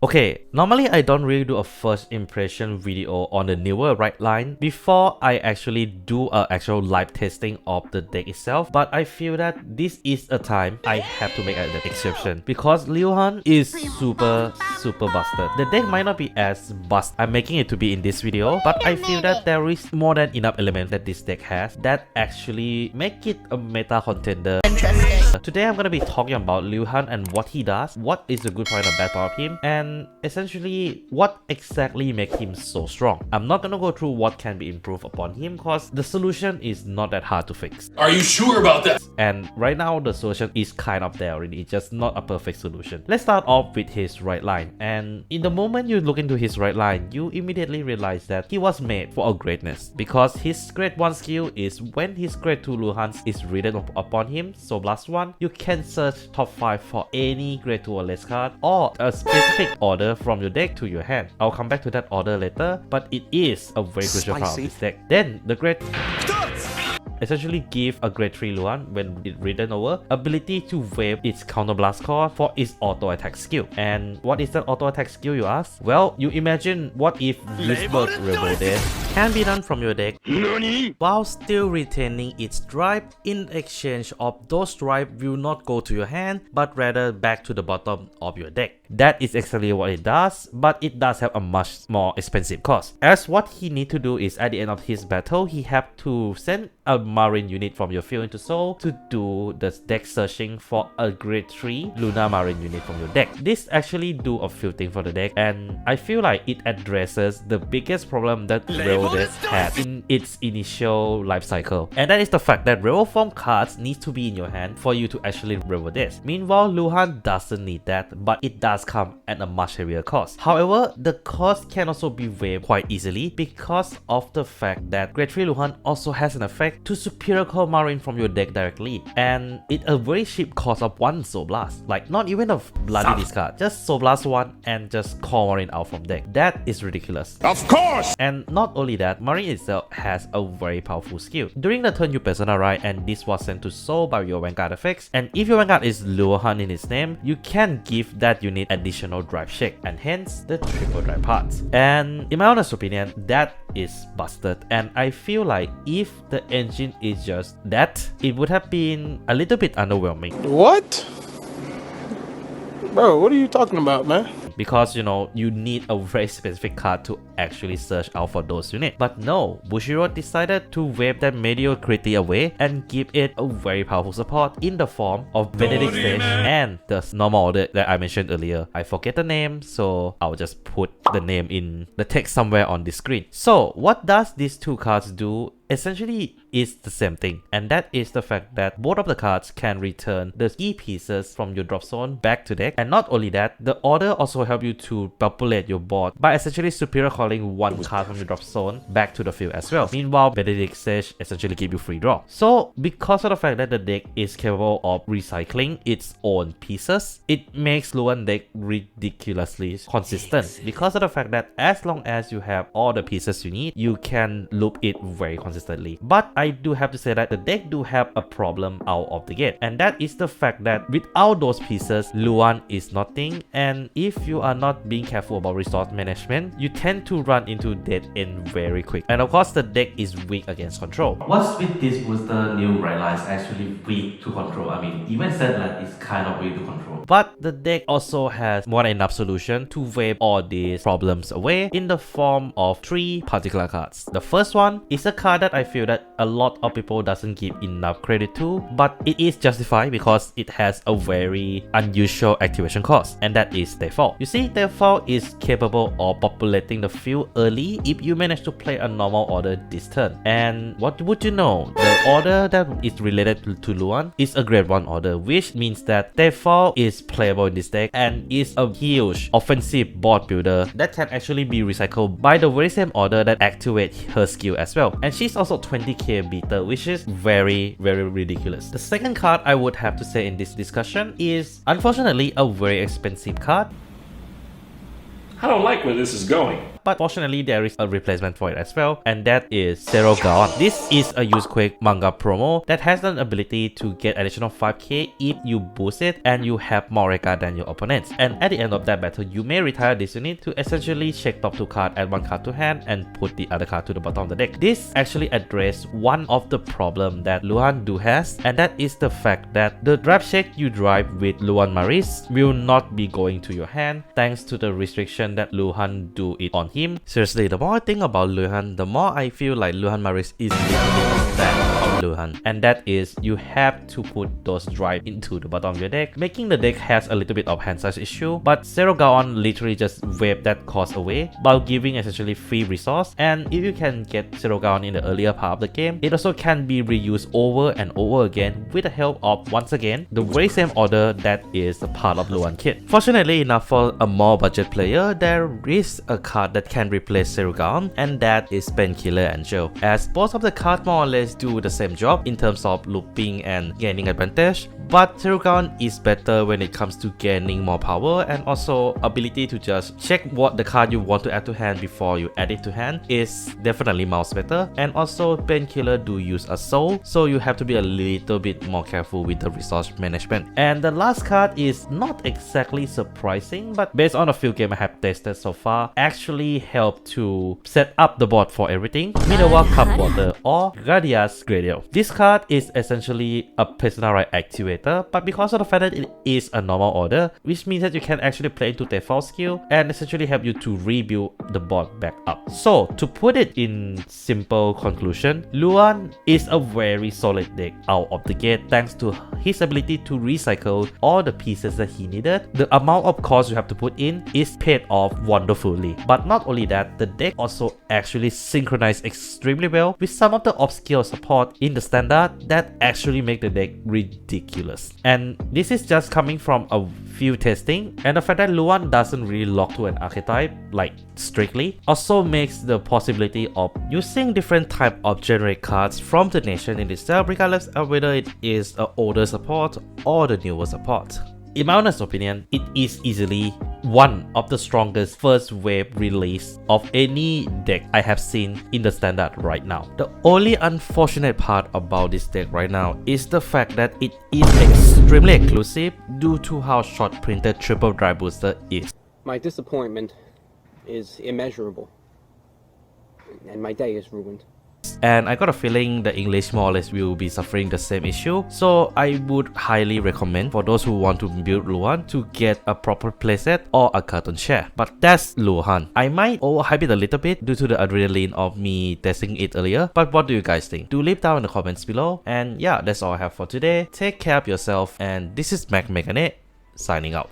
Okay, normally I don't really do a first impression video on the newer rideline before I actually do an actual live testing of the deck itself, but I feel that this is a time I have to make an exception because Leuhan is super busted. The deck might not be as bust I'm making it to be in this video, but I feel that there is more than enough elements that this deck has that actually make it a meta contender. Today I'm gonna be talking about Leuhan and what he does, what is the good point and bad part of him, and essentially what exactly makes him so strong. I'm not gonna go through what can be improved upon him because the solution is not that hard to fix. Are you sure about that? And right now the solution is kind of there already, it's just not a perfect solution. Let's start off with his right line, and in the moment you look into his right line, you immediately realize that he was made for a greatness because his grade 1 skill is when his grade 2 Leuhan is readed upon him, so blast 1, you can search top 5 for any grade 2 or less card or a specific order from your deck to your hand. I'll come back to that order later, but it is a very crucial part of this deck. Then the grade essentially give a grade 3 Leuhan when it written over ability to wave its counterblast core for its auto attack skill. And what is that auto attack skill, you ask? Well, you imagine what if Wisberg Revolted can be done from your deck while still retaining its drive. In exchange of those drive will not go to your hand but rather back to the bottom of your deck. That is exactly what it does, but it does have a much more expensive cost, as what he need to do is at the end of his battle he have to send a marine unit from your field into soul to do the deck searching for a grade 3 Luna marine unit from your deck. This actually do a few things for the deck, and I feel like it addresses the biggest problem that Revolted had in its initial life cycle, and that is the fact that Revo form cards need to be in your hand for you to actually Revo this. Meanwhile, Leuhan doesn't need that, but it does come at a much heavier cost. However, the cost can also be waived quite easily because of the fact that grade 3 Leuhan also has an effect to superior call marine from your deck directly, and it a very cheap cost of 1 Soul Blast, like not even a bloody discard, just Soul Blast 1 and just call marine out from deck. That is ridiculous. Of course! And not only that, marine itself has a very powerful skill. During the turn you persona ride and this was sent to soul by your Vanguard effects, and if your Vanguard is Leuhan in its name, you can give that unit additional drive check and hence the triple drive parts. And in my honest opinion, that is busted, and I feel like if the engine is just that, it would have been a little bit underwhelming. What? Bro, what are you talking about, man? Because, you know, you need a very specific card to actually search out for those units. But no, Bushiroad decided to wave that mediocrity away and give it a very powerful support in the form of Benedict Stage and the normal order that I mentioned earlier. I forget the name, so I'll just put the name in the text somewhere on the screen. So what does these two cards do? Essentially is the same thing, and that is the fact that both of the cards can return the key pieces from your drop zone back to deck, and not only that, the order also help you to populate your board by essentially superior calling 1 card from your drop zone back to the field as well. Meanwhile, Benedict Sage essentially give you free draw. So because of the fact that the deck is capable of recycling its own pieces, it makes Leuhan deck ridiculously consistent because of the fact that as long as you have all the pieces you need, you can loop it very consistently. But I do have to say that the deck do have a problem out of the gate, and that is the fact that without those pieces, Leuhan is nothing, and if you are not being careful about resource management, you tend to run into dead end very quick. And of course, the deck is weak against control. What's with this booster new rideline is actually weak to control. I mean, even Setland is kind of weak to control. But the deck also has more than enough solution to wave all these problems away in the form of 3 particular cards. The first one is a card that I feel that a lot of people doesn't give enough credit to, but it is justified because it has a very unusual activation cost, and that is Default. You see, Default is capable of populating the field early if you manage to play a normal order this turn. And what would you know, the order that is related to Leuhan is a grade 1 order, which means that Default is playable in this deck and is a huge offensive board builder that can actually be recycled by the very same order that activates her skill as well. And she's also 20k beater, which is very ridiculous. The second card I would have to say in this discussion is unfortunately a very expensive card. I don't like where this is going. but fortunately there is a replacement for it as well, and that is Shoutout. This is a use quick manga promo that has an ability to get additional 5k if you boost it and you have more regard than your opponents. And at the end of that battle, you may retire this unit to essentially check top 2 card, add 1 card to hand, and put the other card to the bottom of the deck. This actually addresses one of the problem that Leuhan do has, and that is the fact that the draft check you drive with Leuhan Maris will not be going to your hand thanks to the restriction that Leuhan do it on him. Seriously, the more I think about Leuhan, the more I feel like Leuhan Maris is literally a fan of Leuhan, and that is you have to put those drive into the bottom of your deck, making the deck has a little bit of hand size issue, but Shoutout literally just wave that cost away while giving essentially free resource. And if you can get Shoutout in the earlier part of the game, it also can be reused over and over again with the help of, once again, the very same order that is a part of Leuhan kit. Fortunately enough for a more budget player, there is a card that can replace Shoutout, and that is Painkiller Angel, as both of the cards more or less do the same job in terms of looping and gaining advantage, but Shoutout is better when it comes to gaining more power, and also ability to just check what the card you want to add to hand before you add it to hand is definitely mouse better. And also Painkiller do use a soul, so you have to be a little bit more careful with the resource management. And the last card is not exactly surprising, but based on a few games I have tested so far, actually help to set up the board for everything. Minerva Cup Water, or Guardia's Gradial. This card is essentially a personalized activator, but because of the fact that it is a normal order, which means that you can actually play into default skill and essentially help you to rebuild the board back up. So to put it in simple conclusion, Leuhan is a very solid deck out of the gate thanks to his ability to recycle all the pieces that he needed. The amount of cost you have to put in is paid off wonderfully. But not only that, the deck also actually synchronized extremely well with some of the obscure support in the standard that actually make the deck ridiculous. And this is just coming from a few testing, and the fact that Leuhan doesn't really lock to an archetype like strictly also makes the possibility of using different type of generic cards from the nation in itself, regardless of whether it is an older support or the newer support. In my honest opinion, it is easily one of the strongest first wave release of any deck I have seen in the standard right now. The only unfortunate part about this deck right now is the fact that it is extremely exclusive due to how short printed triple drive booster is. My disappointment is immeasurable, and my day is ruined. And I got a feeling the English more or less will be suffering the same issue, so I would highly recommend for those who want to build Leuhan to get a proper playset or a carton share. But that's Leuhan. I might overhype it a little bit due to the adrenaline of me testing it earlier, but what do you guys think? Do leave down in the comments below. And yeah, that's all I have for today. Take care of yourself, and this is McMegane signing out.